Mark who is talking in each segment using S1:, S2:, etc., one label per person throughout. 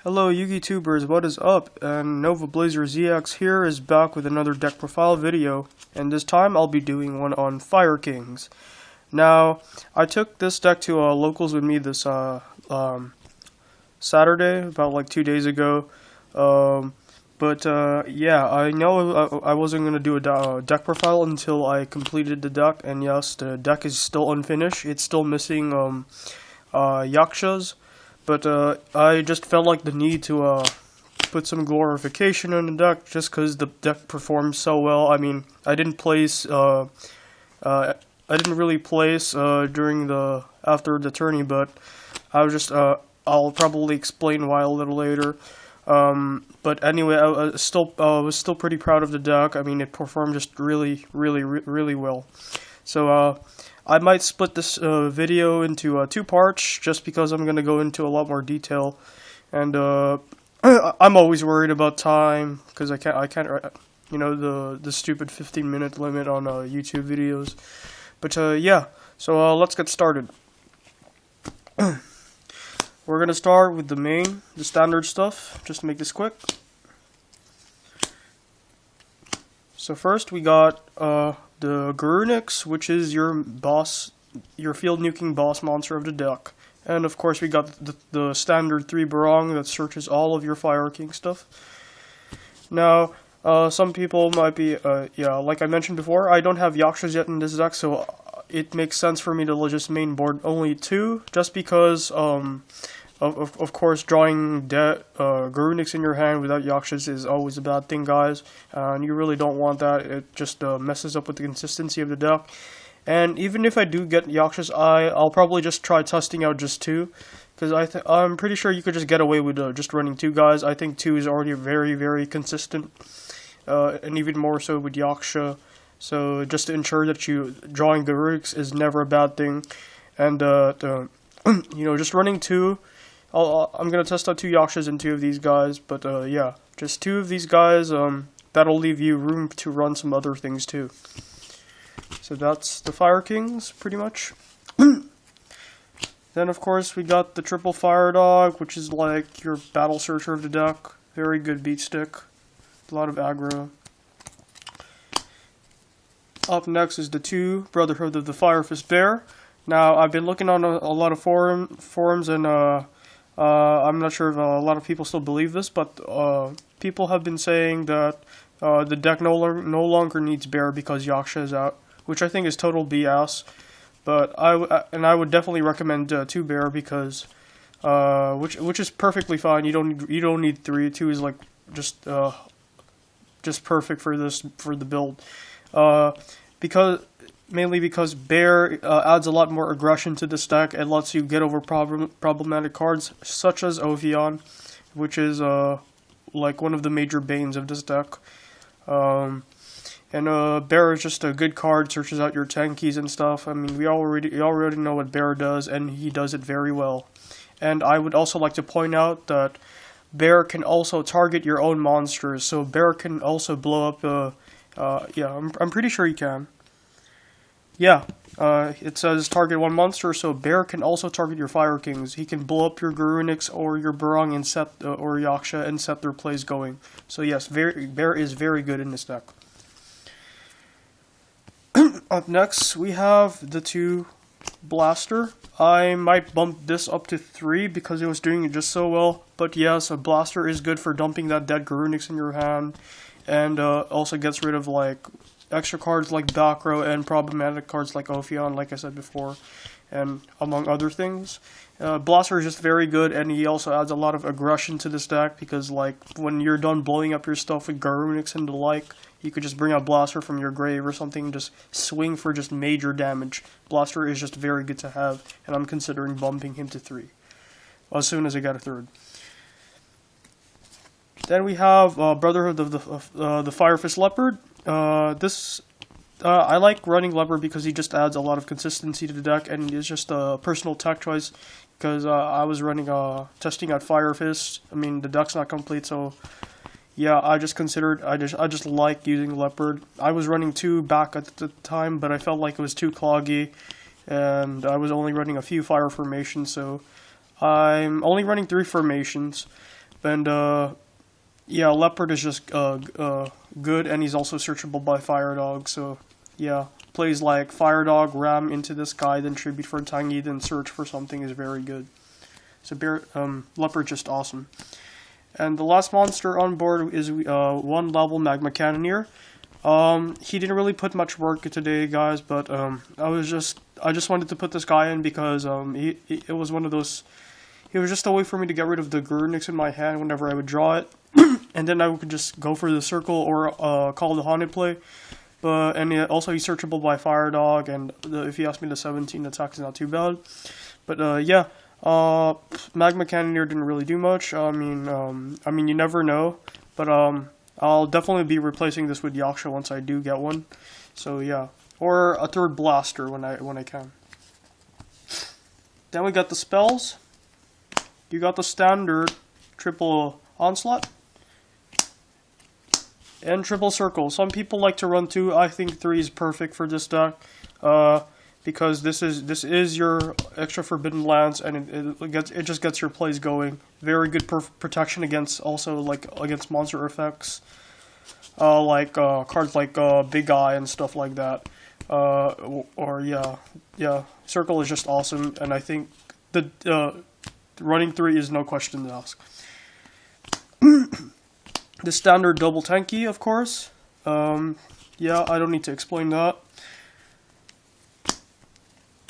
S1: Hello YouTubers, what is up? And Nova Blazer ZX here is back with another deck profile video, and this time I'll be doing one on Fire Kings. Now, I took this deck to locals with me this Saturday, about like 2 days ago. Yeah, I know I wasn't going to do a deck profile until I completed the deck, and yes, the deck is still unfinished. It's still missing Yakshas. But I just felt like the need to put some glorification in the deck just because the deck performed so well. I mean, I didn't really place during after the tourney, but I was just I'll probably explain why a little later. But anyway, I was still pretty proud of the deck. I mean, it performed just really well. So I might split this video into 2 parts just because I'm going to go into a lot more detail, and I'm always worried about time because I can't you know, the stupid 15-minute limit on YouTube videos. But yeah, so let's get started. We're going to start with the standard stuff, just to make this quick. So first we got the Garunix, which is your field nuking boss monster of the deck. And of course we got the standard 3 Barong that searches all of your Fire King stuff. Now, some people might be, yeah, like I mentioned before, I don't have Yakshas yet in this deck, so it makes sense for me to just main board only 2, just because, of course, drawing Garunix in your hand without Yakshas is always a bad thing, guys, and you really don't want that. It just messes up with the consistency of the deck. And even if I do get Yakshas, I'll probably just try testing out just 2, because I'm pretty sure you could just get away with just running 2 guys. I think 2 is already very consistent, and even more so with Yaksha. So just to ensure that drawing Garunix is never a bad thing, and you know, just running 2. I'm going to test out 2 Yakshas and 2 of these guys, but yeah, just 2 of these guys, that'll leave you room to run some other things too. So that's the Fire Kings, pretty much. Then of course we got the triple Fire Dog, which is like your battle searcher of the deck. Very good beat stick, a lot of aggro. Up next is the 2 Brotherhood of the Fire Fist Bear. Now, I've been looking on a lot of forums, and I'm not sure if a lot of people still believe this, but people have been saying that the deck no longer needs Bear because Yaksha is out, which I think is total BS. But I would definitely recommend 2 Bear because which is perfectly fine. You don't need 3. 2 is like just perfect for the build. Mainly because Bear adds a lot more aggression to this deck and lets you get over problematic cards such as Ophion, which is like one of the major banes of this deck. And Bear is just a good card, searches out your tankies and stuff. I mean, we already know what Bear does, and he does it very well. And I would also like to point out that Bear can also target your own monsters, so Bear can also blow up yeah, I'm pretty sure he can. Yeah, it says target 1 monster, so Bear can also target your Fire Kings. He can blow up your Garunix or your Barong and set or Yaksha and set their plays going. So yes, Bear is very good in this deck. Up next, we have the 2 Blaster. I might bump this up to 3 because it was doing it just so well. But yes, a Blaster is good for dumping that dead Garunix in your hand, and also gets rid of like extra cards like back row and problematic cards like Ophion, like I said before, and among other things. Blaster is just very good, and he also adds a lot of aggression to this deck because, like, when you're done blowing up your stuff with Garunix and the like, you could just bring out Blaster from your grave or something and just swing for just major damage. Blaster is just very good to have, and I'm considering bumping him to 3 as soon as I get a 3rd. Then we have Brotherhood of the Fire Fist Leopard. I like running Leopard because he just adds a lot of consistency to the deck, and it's just a personal tech choice because I was running testing out Fire Fist. I mean, the deck's not complete, so yeah, I just like using Leopard. I was running 2 back at the time, but I felt like it was too cloggy, and I was only running a few fire formations, so I'm only running 3 formations. And yeah, Leopard is just good, and he's also searchable by Fire Dog. So yeah, plays like Fire Dog, ram into this guy, then tribute for a Tangy, then search for something is very good. So Leopard just awesome. And the last monster on board is 1 level Magma Cannoneer. He didn't really put much work today, guys, but I just wanted to put this guy in because it was one of those. It was just a way for me to get rid of the Gurnix in my hand whenever I would draw it, and then I could just go for the circle or call the haunted play. And also he's searchable by Fire Dog, and if you ask me, the 17 attack is not too bad. But yeah, Magma Cannoneer didn't really do much. I mean, you never know, but I'll definitely be replacing this with Yaksha once I do get one. So yeah, or a 3rd blaster when I can. Then we got the spells. You got the standard triple onslaught and triple circle. Some people like to run 2. I think 3 is perfect for this deck, because this is your extra Forbidden Lance, and it just gets your plays going. Very good protection against against monster effects, like cards like Big Eye and stuff like that. Or yeah, circle is just awesome, and I think the running 3 is no question to ask. The standard double tanky, of course. Yeah, I don't need to explain that.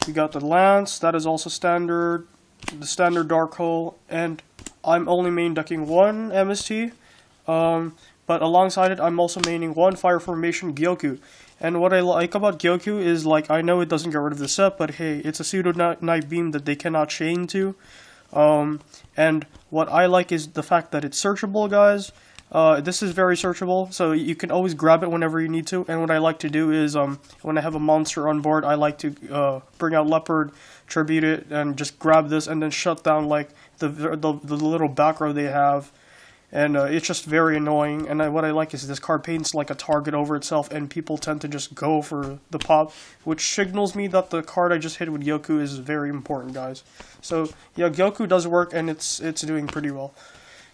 S1: We got the lance, that is also standard. The standard dark hole, and I'm only main decking 1 MST. But alongside it, I'm also maining 1 Fire Formation Gyoku. And what I like about Gyoku is, like, I know it doesn't get rid of the Sept, but hey, it's a pseudo Night Beam that they cannot chain to. And what I like is the fact that it's searchable, guys. This is very searchable, so you can always grab it whenever you need to. And what I like to do is, when I have a monster on board, I like to bring out Leopard, tribute it, and just grab this, and then shut down like the little back row they have. And it's just very annoying. And what I like is this card paints like a target over itself, and people tend to just go for the pop, which signals me that the card I just hit with Gyoku is very important, guys. So yeah, Gyoku does work, and it's doing pretty well.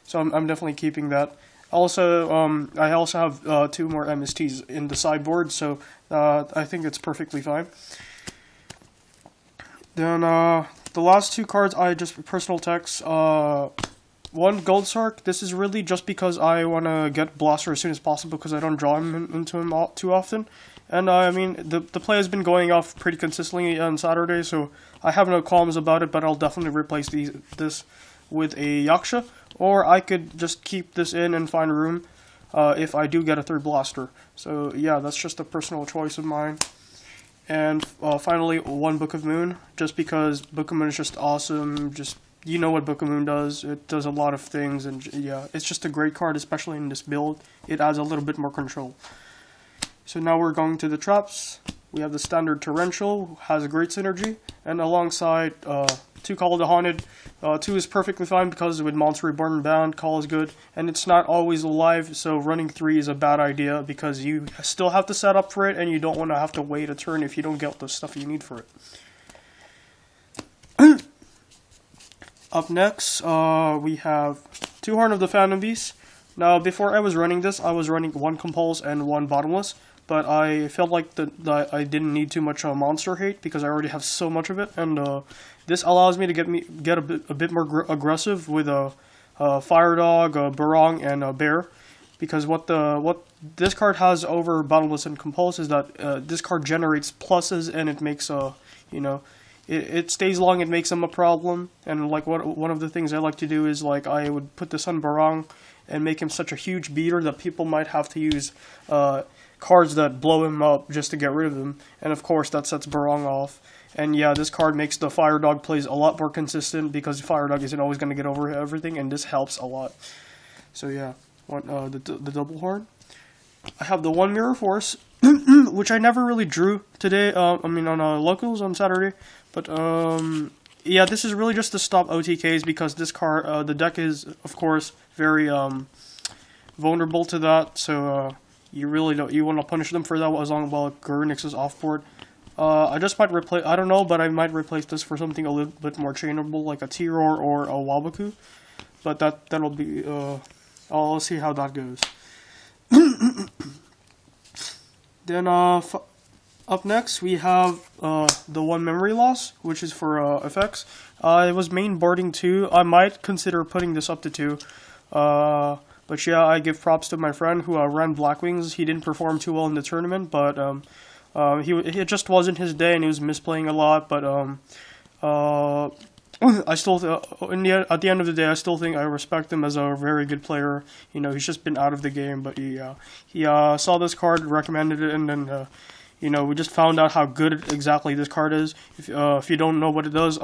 S1: So I'm definitely keeping that. Also, I also have 2 more MSTs in the sideboard, so I think it's perfectly fine. Then the last 2 cards I just personal text. 1 Gold Sark. This is really just because I want to get Blaster as soon as possible because I don't draw into him too often. And I mean, the play has been going off pretty consistently on Saturday, so I have no qualms about it, but I'll definitely replace this with a Yaksha. Or I could just keep this in and find room if I do get a 3rd blaster. So yeah, that's just a personal choice of mine. And finally, 1 Book of Moon, just because Book of Moon is just awesome. Just, you know what Book of Moon does. It does a lot of things, and yeah, it's just a great card, especially in this build. It adds a little bit more control. So now we're going to the traps. We have the standard Torrential, has a great synergy, and alongside 2 Call of the Haunted. 2 is perfectly fine because with Monster Reborn and Bound, Call is good, and it's not always alive, so running 3 is a bad idea because you still have to set up for it, and you don't want to have to wait a turn if you don't get the stuff you need for it. Up next, we have 2 Horn of the Phantom Beast. Now, before I was running this, I was running 1 Compulse and 1 Bottomless, but I felt like that I didn't need too much monster hate because I already have so much of it, and this allows me to get a bit more aggressive with a Fire Dog, a Barong, and a Bear, because what this card has over Bottomless and Compulse is that this card generates pluses, and it makes it stays long, it makes them a problem. And like one of the things I like to do is, like, I would put this on Barong and make him such a huge beater that people might have to use cards that blow him up just to get rid of him, and of course that sets Barong off. And yeah, this card makes the Fire Dog plays a lot more consistent because Fire Dog isn't always going to get over everything, and this helps a lot. So yeah, the double horn. I have the 1 Mirror Force, which I never really drew today. I mean on locals on Saturday, but yeah, this is really just to stop OTKs because this card, the deck is of course very vulnerable to that. So you want to punish them for that as long as Gurnix is off board. I just might replace, I don't know, but I might replace this for something a little bit more chainable, like a T-Roar or a Wabaku. but that'll be I'll see how that goes. Then up next we have the one memory loss, which is for effects. It was main boarding 2. I might consider putting this up to 2. But yeah, I give props to my friend who ran Black Wings. He didn't perform too well in the tournament, but it just wasn't his day, and he was misplaying a lot. But I still at the end of the day, I still think I respect him as a very good player. You know, he's just been out of the game, but he saw this card, recommended it, and then you know, we just found out how good exactly this card is. If you don't know what it does,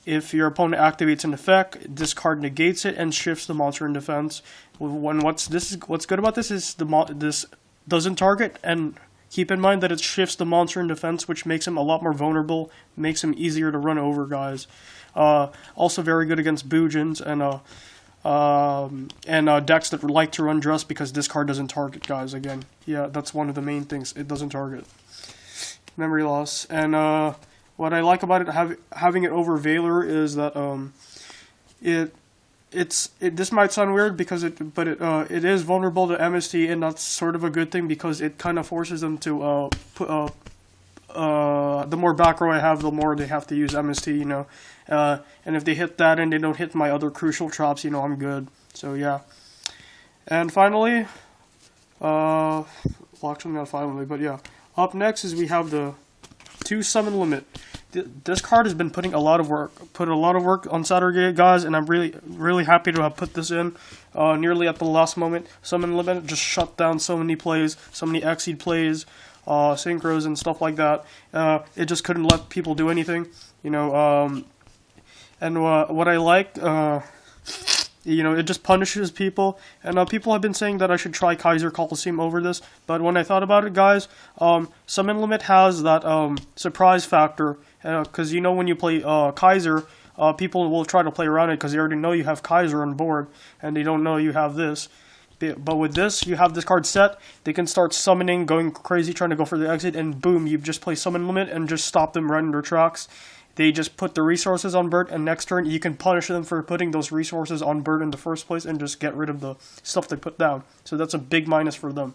S1: if your opponent activates an effect, this card negates it and shifts the monster in defense. What's good about this is this doesn't target, and keep in mind that it shifts the monster in defense, which makes him a lot more vulnerable, makes him easier to run over guys. Also very good against Boojins and decks that like to run Dress, because this card doesn't target guys. Again, yeah, that's one of the main things. It doesn't target. Memory loss. And what I like about it, having it over Valor, is that this might sound weird because it is vulnerable to MST, and that's sort of a good thing because it kind of forces them to put the more back row I have, the more they have to use MST, you know. And if they hit that and they don't hit my other crucial traps, you know, I'm good. So yeah. And finally, well, actually not finally, but yeah. Up next is we have the 2 summon limit. This card has been put a lot of work on Saturday, guys, and I'm really happy to have put this in nearly at the last moment. Summon limit just shut down so many plays, so many Exceed plays, synchros and stuff like that. It just couldn't let people do anything, you know. And what I like, you know, it just punishes people. And people have been saying that I should try Kaiser Coliseum over this, but when I thought about it, guys, Summon Limit has that surprise factor, because you know when you play Kaiser, people will try to play around it because they already know you have Kaiser on board, and they don't know you have this. But with this, you have this card set, they can start summoning, going crazy, trying to go for the exit, and boom, you just play Summon Limit and just stop them right in their tracks. They just put the resources on bird, and next turn you can punish them for putting those resources on bird in the first place and just get rid of the stuff they put down. So that's a big minus for them.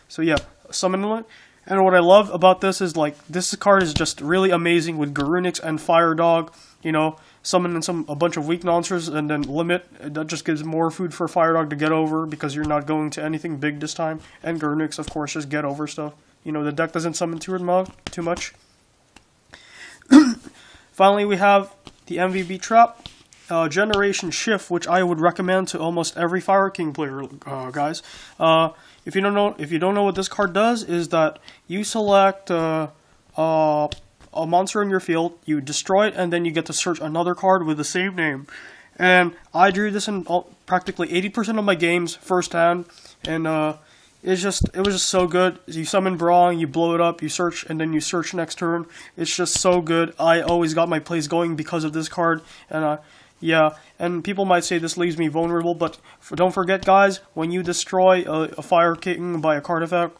S1: So yeah, Summon Limit. And what I love about this is, like, this card is just really amazing with Garunix and Fire Dog, you know, summon a bunch of weak monsters, and then limit. That just gives more food for Fire Dog to get over because you're not going to anything big this time. And Garunix, of course, just get over stuff. You know, the deck doesn't summon too much. Finally, we have the MVB Trap, Generation Shift, which I would recommend to almost every Fire King player, guys. If you don't know what this card does, is that you select a monster in your field, you destroy it, and then you get to search another card with the same name. And I drew this in practically 80% of my games firsthand, and it was just so good. You summon Brawl, you blow it up, you search, and then you search next turn. It's just so good. I always got my plays going because of this card, and yeah, and people might say this leaves me vulnerable, but don't forget, guys, when you destroy a Fire King by a card effect,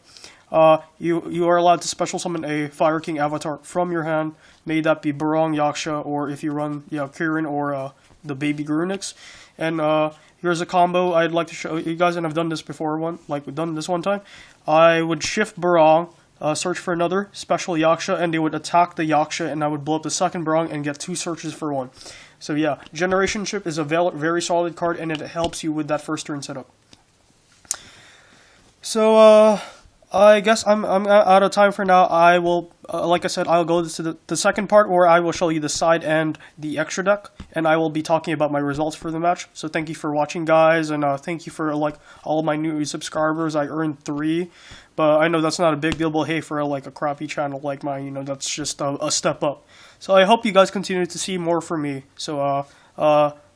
S1: you are allowed to special summon a Fire King avatar from your hand. May that be Barong, Yaksha, or if you run Kirin or the Baby Garunix. And here's a combo I'd like to show you guys, and I've done this before, we've done this one time. I would shift Barong, search for another special Yaksha, and they would attack the Yaksha, and I would blow up the second Barong and get 2 searches for 1. So yeah, Generation Ship is a very solid card, and it helps you with that first turn setup. So I guess I'm out of time for now. I will, like I said, I'll go to the second part where I will show you the side and the extra deck, and I will be talking about my results for the match. So thank you for watching, guys, and thank you for all of my new subscribers. I earned 3, but I know that's not a big deal. But hey, for a crappy channel like mine, you know, that's just a step up. So I hope you guys continue to see more from me. So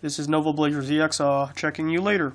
S1: this is Nova Blazer ZX checking you later.